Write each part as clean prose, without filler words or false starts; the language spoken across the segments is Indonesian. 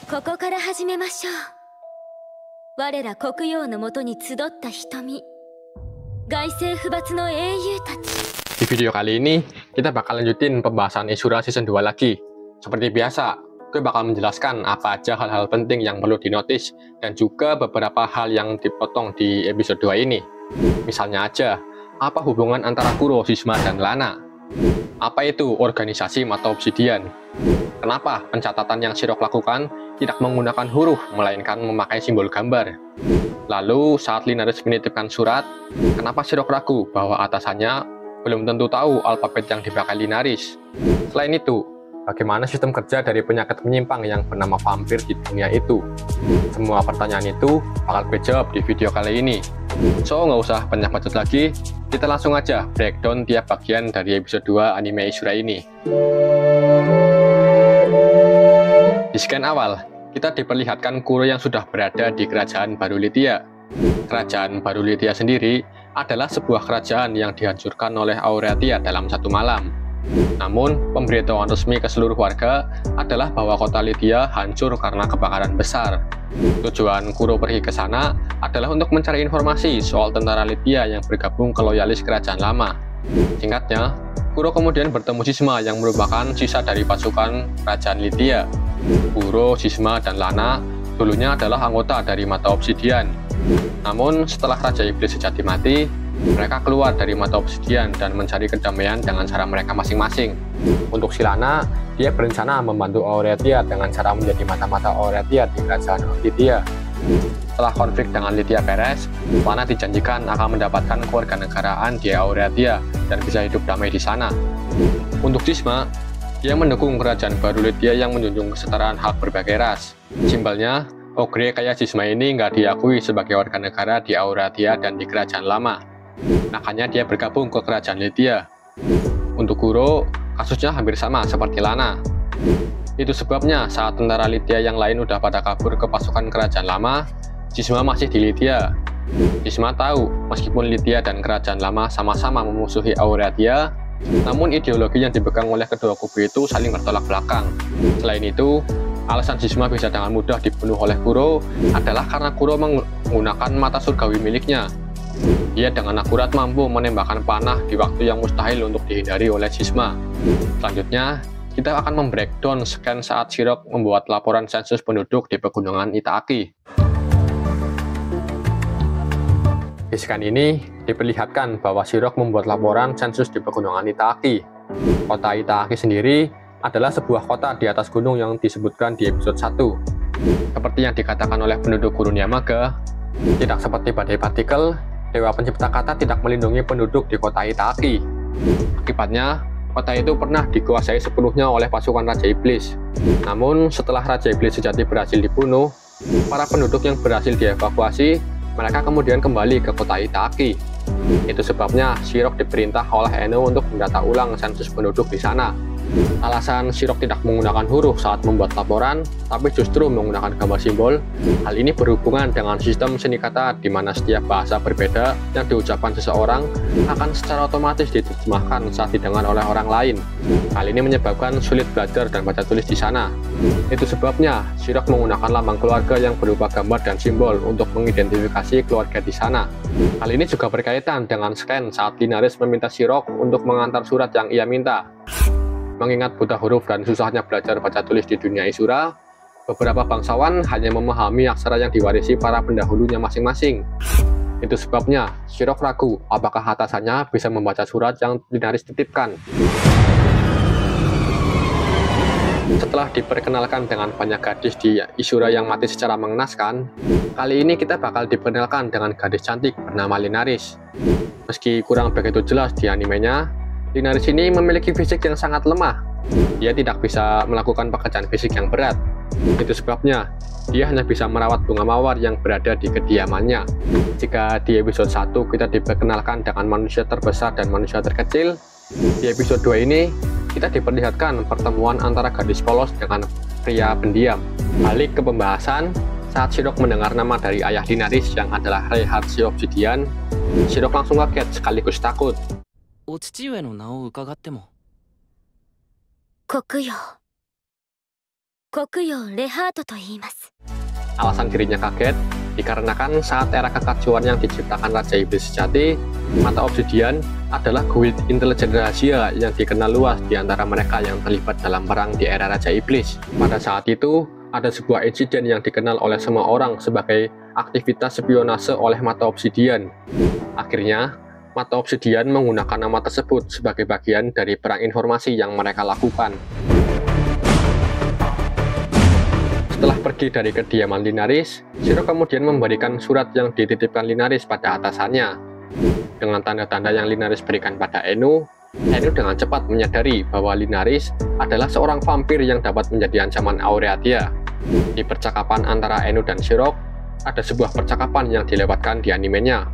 ここから始めましょう。我ら黒曜のもとに集った瞳、外征不罰の英雄たち。Di video kali ini, kita bakal lanjutin pembahasan Ishura Season 2 lagi. Seperti biasa, gue bakal menjelaskan apa aja hal-hal penting yang perlu dinotis, dan juga beberapa hal yang dipotong di episode 2 ini. Misalnya aja, apa hubungan antara Kuro, Shishima, dan Lana? Apa itu organisasi mata obsidian? Kenapa pencatatan yang Shirok lakukan tidak menggunakan huruf, melainkan memakai simbol gambar? Lalu, saat Linares menitipkan surat, kenapa Shirok ragu bahwa atasannya belum tentu tahu alfabet yang dipakai Linares? Selain itu, bagaimana sistem kerja dari penyakit menyimpang yang bernama vampir di dunia itu? Semua pertanyaan itu bakal gue jawab di video kali ini. So, nggak usah banyak bacot lagi, kita langsung aja breakdown tiap bagian dari episode 2 anime Ishura ini. Di scan awal, kita diperlihatkan Kuro yang sudah berada di Kerajaan Baru Lithia. Kerajaan Baru Lithia sendiri adalah sebuah kerajaan yang dihancurkan oleh Auratia dalam satu malam. Namun, pemberitahuan resmi ke seluruh warga adalah bahwa kota Lithia hancur karena kebakaran besar. Tujuan Kuro pergi ke sana adalah untuk mencari informasi soal tentara Lithia yang bergabung ke loyalis kerajaan lama. Singkatnya, Kuro kemudian bertemu Shishima yang merupakan sisa dari pasukan kerajaan Lithia. Kuro, Shishima, dan Lana dulunya adalah anggota dari mata obsidian. Namun, setelah Raja Iblis sejati mati, mereka keluar dari mata obsidian dan mencari kedamaian dengan cara mereka masing-masing. Untuk si Lana, dia berencana membantu Auratia dengan cara menjadi mata-mata Auratia di kerajaan Lithia. Setelah konflik dengan Lithia beres, Lana dijanjikan akan mendapatkan kewarganegaraan di Auratia dan bisa hidup damai di sana. Untuk Shishima, dia mendukung kerajaan Baru Lithia yang menjunjung kesetaraan hak berbagai ras. Simbolnya, ogre kayak Shishima ini nggak diakui sebagai warga negara di Auratia dan di kerajaan lama. Makanya dia bergabung ke kerajaan Lithia. Untuk Kuro, kasusnya hampir sama seperti Lana. Itu sebabnya saat tentara Lithia yang lain udah pada kabur ke pasukan kerajaan lama, Shishima masih di Lithia. Shishima tahu, meskipun Lithia dan kerajaan lama sama-sama memusuhi Auratia, namun ideologi yang dipegang oleh kedua kubu itu saling bertolak belakang. Selain itu, alasan Shishima bisa dengan mudah dibunuh oleh Kuro adalah karena Kuro menggunakan mata surgawi miliknya. Dia dengan akurat mampu menembakkan panah di waktu yang mustahil untuk dihindari oleh Shishima. Selanjutnya, kita akan membreakdown scan saat Shirok membuat laporan sensus penduduk di pegunungan Itaaki. Di scan ini diperlihatkan bahwa Shirok membuat laporan sensus di pegunungan Itaaki. Kota Itaaki sendiri adalah sebuah kota di atas gunung yang disebutkan di episode 1. Seperti yang dikatakan oleh penduduk Gurun Yamaga, tidak seperti badai partikel, Dewa Pencipta Kata tidak melindungi penduduk di kota Itaaki. Akibatnya, kota itu pernah dikuasai sepenuhnya oleh pasukan Raja Iblis. Namun, setelah Raja Iblis sejati berhasil dibunuh, para penduduk yang berhasil dievakuasi, mereka kemudian kembali ke kota Itaaki. Itu sebabnya Shirok diperintah oleh Eno untuk mendata ulang sensus penduduk di sana. Alasan Shirok tidak menggunakan huruf saat membuat laporan, tapi justru menggunakan gambar simbol. Hal ini berhubungan dengan sistem seni kata di mana setiap bahasa berbeda yang diucapkan seseorang akan secara otomatis diterjemahkan saat didengar oleh orang lain. Hal ini menyebabkan sulit belajar dan baca tulis di sana. Itu sebabnya Shirok menggunakan lambang keluarga yang berupa gambar dan simbol untuk mengidentifikasi keluarga di sana. Hal ini juga berkaitan dengan scan saat Linares meminta Shirok untuk mengantar surat yang ia minta. Mengingat buta huruf dan susahnya belajar baca tulis di dunia Ishura, beberapa bangsawan hanya memahami aksara yang diwarisi para pendahulunya masing-masing. Itu sebabnya Shirok ragu apakah atasannya bisa membaca surat yang Linares titipkan. Setelah diperkenalkan dengan banyak gadis di Ishura yang mati secara mengenaskan, kali ini kita bakal diperkenalkan dengan gadis cantik bernama Linares. Meski kurang begitu jelas di animenya, Linares ini memiliki fisik yang sangat lemah. Dia tidak bisa melakukan pekerjaan fisik yang berat. Itu sebabnya dia hanya bisa merawat bunga mawar yang berada di kediamannya. Jika di episode 1 kita diperkenalkan dengan manusia terbesar dan manusia terkecil, di episode 2 ini kita diperlihatkan pertemuan antara gadis polos dengan pria pendiam. Balik ke pembahasan, saat Shirok mendengar nama dari ayah Linares yang adalah Reinhardt si Obsidian, Shirok langsung kaget sekaligus takut. お父上の名を伺っても。黒曜国王レハートと言います。 Alasan dirinya kaget dikarenakan saat era kekacauan yang diciptakan Raja Iblis sejati, mata obsidian adalah guild intelijen rahasia yang dikenal luas di antara mereka yang terlibat dalam perang di era Raja Iblis. Pada saat itu, ada sebuah insiden yang dikenal oleh semua orang sebagai aktivitas spionase oleh mata obsidian. Akhirnya, mata obsidian menggunakan nama tersebut sebagai bagian dari perang informasi yang mereka lakukan. Setelah pergi dari kediaman Linaris, Shiro kemudian memberikan surat yang dititipkan Linaris pada atasannya. Dengan tanda-tanda yang Linaris berikan pada Enu dengan cepat menyadari bahwa Linaris adalah seorang vampir yang dapat menjadi ancaman Aureatia. Di percakapan antara Enu dan Shiro, ada sebuah percakapan yang dilewatkan di animenya.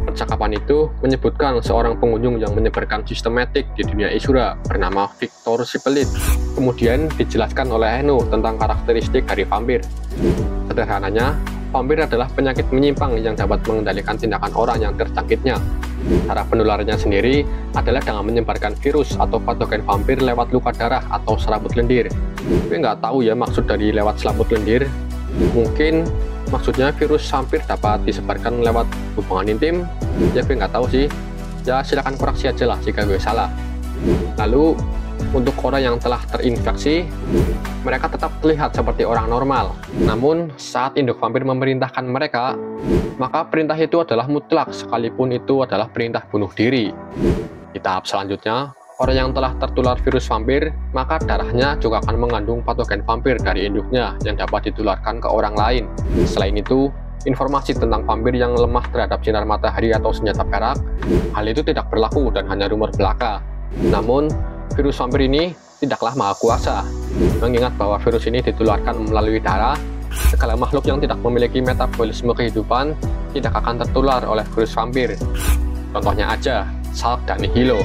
Percakapan itu menyebutkan seorang pengunjung yang menyebarkan sistematik di dunia Isura bernama Victor Sipelit. Kemudian dijelaskan oleh Enu tentang karakteristik dari vampir. Sederhananya, vampir adalah penyakit menyimpang yang dapat mengendalikan tindakan orang yang terjangkitnya. Cara penularannya sendiri adalah dengan menyebarkan virus atau patogen vampir lewat luka darah atau selaput lendir. Gue nggak tahu ya maksud dari lewat selaput lendir. Mungkin maksudnya virus vampir dapat disebarkan lewat hubungan intim. Ya gue nggak tahu sih. Ya silakan koreksi aja lah jika gue salah. Lalu untuk orang yang telah terinfeksi, mereka tetap terlihat seperti orang normal. Namun saat induk vampir memerintahkan mereka, maka perintah itu adalah mutlak sekalipun itu adalah perintah bunuh diri. Di tahap selanjutnya, orang yang telah tertular virus vampir, maka darahnya juga akan mengandung patogen vampir dari induknya yang dapat ditularkan ke orang lain. Selain itu, informasi tentang vampir yang lemah terhadap sinar matahari atau senjata perak, hal itu tidak berlaku dan hanya rumor belaka. Namun, virus vampir ini tidaklah maha kuasa. Mengingat bahwa virus ini ditularkan melalui darah, segala makhluk yang tidak memiliki metabolisme kehidupan tidak akan tertular oleh virus vampir. Contohnya aja, Shulk dan Nihilo.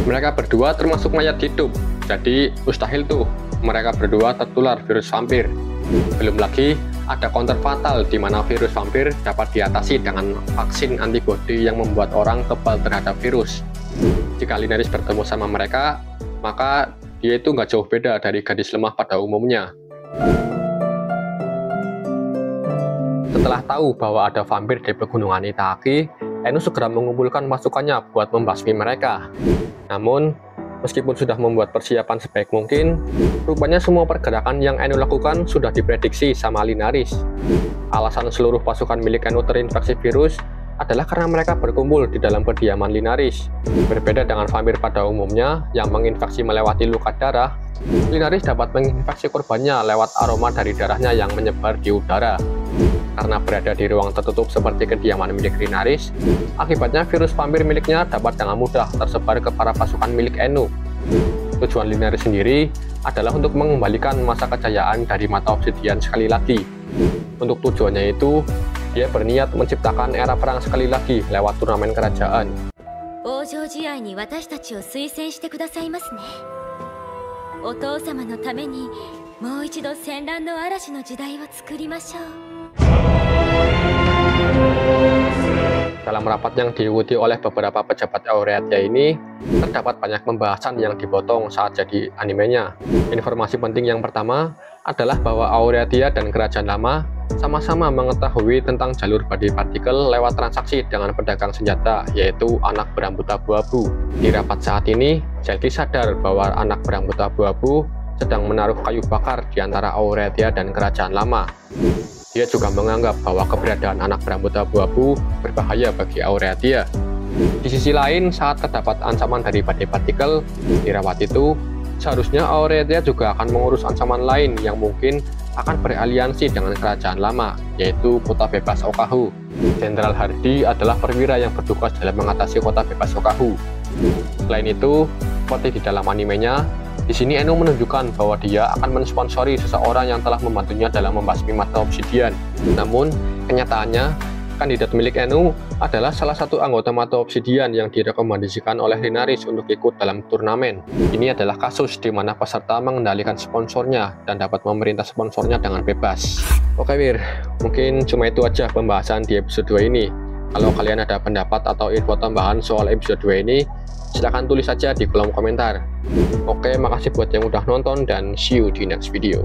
Mereka berdua termasuk mayat hidup, jadi mustahil tuh mereka berdua tertular virus vampir. Belum lagi ada counter fatal di mana virus vampir dapat diatasi dengan vaksin antibodi yang membuat orang kebal terhadap virus. Jika Linaris bertemu sama mereka, maka dia itu nggak jauh beda dari gadis lemah pada umumnya. Setelah tahu bahwa ada vampir di pegunungan Itachi, Enu segera mengumpulkan pasukannya buat membasmi mereka. Namun, meskipun sudah membuat persiapan sebaik mungkin, rupanya semua pergerakan yang Enu lakukan sudah diprediksi sama Linaris. Alasan seluruh pasukan milik Enu terinfeksi virus adalah karena mereka berkumpul di dalam kediaman Linaris. Berbeda dengan vampir pada umumnya yang menginfeksi melewati luka darah, Linaris dapat menginfeksi korbannya lewat aroma dari darahnya yang menyebar di udara. Karena berada di ruang tertutup seperti kediaman milik Linaris, akibatnya virus vampir miliknya dapat dengan mudah tersebar ke para pasukan milik Enu. Tujuan Linaris sendiri adalah untuk mengembalikan masa kejayaan dari mata obsidian sekali lagi. Untuk tujuannya itu, dia berniat menciptakan era perang sekali lagi lewat turnamen kerajaan. 王城試合に私たちを推薦してくださいますね。お父様のためにもう一度戦乱の嵐の時代を作りましょう。 Dalam rapat yang diikuti oleh beberapa pejabat Aureatia ini, terdapat banyak pembahasan yang dipotong saat jadi animenya. Informasi penting yang pertama adalah bahwa Aureatia dan Kerajaan Lama sama-sama mengetahui tentang jalur body particle lewat transaksi dengan pedagang senjata, yaitu anak berambut abu-abu. Di rapat saat ini, Zelki sadar bahwa anak berambut abu-abu sedang menaruh kayu bakar di antara Aureatia dan Kerajaan Lama. Dia juga menganggap bahwa keberadaan anak berambut abu-abu berbahaya bagi Aureatia. Di sisi lain, saat terdapat ancaman dari body particle di rapat itu, seharusnya Aureatia juga akan mengurus ancaman lain yang mungkin akan beraliansi dengan Kerajaan Lama, yaitu Kota Bebas Okahu. Jenderal Hardy adalah perwira yang bertugas dalam mengatasi Kota Bebas Okahu. Selain itu, seperti di dalam animenya, di sini Enu menunjukkan bahwa dia akan mensponsori seseorang yang telah membantunya dalam membasmi mata obsidian. Namun, kenyataannya, kandidat milik Enu adalah salah satu anggota mata obsidian yang direkomendasikan oleh Linaris untuk ikut dalam turnamen. Ini adalah kasus di mana peserta mengendalikan sponsornya dan dapat memerintah sponsornya dengan bebas. Oke Wir, mungkin cuma itu aja pembahasan di episode 2 ini. Kalau kalian ada pendapat atau info tambahan soal episode 2 ini, silahkan tulis saja di kolom komentar. Oke, makasih buat yang udah nonton dan see you di next video.